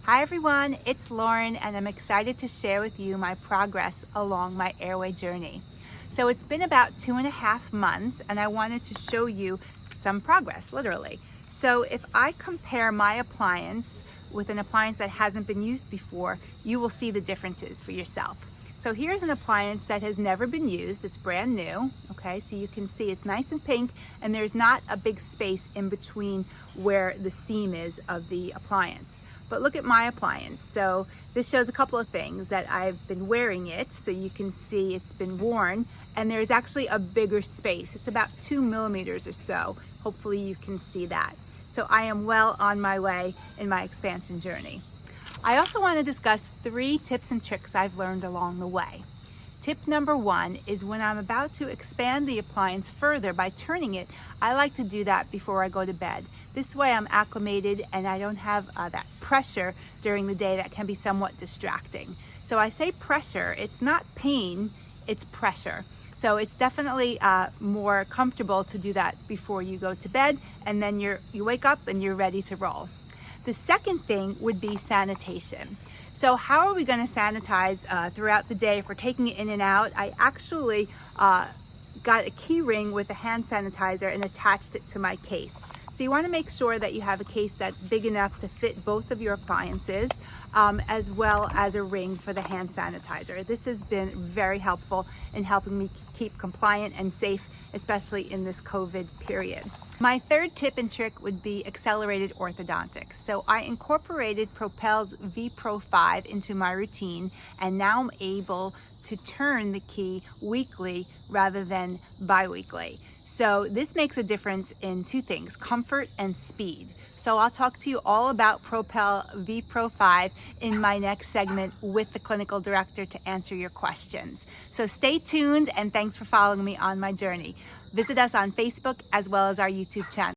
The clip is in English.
Hi everyone, it's Lauren and I'm excited to share with you my progress along my Airway journey. So it's been about 2.5 months and I wanted to show you some progress, literally. So if I compare my appliance with an appliance that hasn't been used before, you will see the differences for yourself. So here's an appliance that has never been used. It's brand new, okay? So you can see it's nice and pink and there's not a big space in between where the seam is of the appliance. But look at my appliance. So this shows a couple of things that I've been wearing it, so you can see it's been worn, and there's actually a bigger space. It's about 2 millimeters or so. Hopefully you can see that. So I am well on my way in my expansion journey. I also want to discuss 3 tips and tricks I've learned along the way. Tip number 1 is when I'm about to expand the appliance further by turning it, I like to do that before I go to bed. This way I'm acclimated and I don't have that pressure during the day that can be somewhat distracting. So I say pressure, it's not pain, it's pressure. So it's definitely more comfortable to do that before you go to bed, and then you wake up and you're ready to roll. The second thing would be sanitation. So how are we going to sanitize throughout the day if we're taking it in and out? I actually got a key ring with a hand sanitizer and attached it to my case. So you want to make sure that you have a case that's big enough to fit both of your appliances, as well as a ring for the hand sanitizer. This has been very helpful in helping me keep compliant and safe, especially in this COVID period. My third tip and trick would be accelerated orthodontics. So I incorporated Propel's V-Pro 5 into my routine, and now I'm able to turn the key weekly rather than bi-weekly. So this makes a difference in 2 things, comfort and speed. So I'll talk to you all about Propel V-Pro 5 in my next segment with the clinical director to answer your questions. So stay tuned and thanks for following me on my journey. Visit us on Facebook as well as our YouTube channel.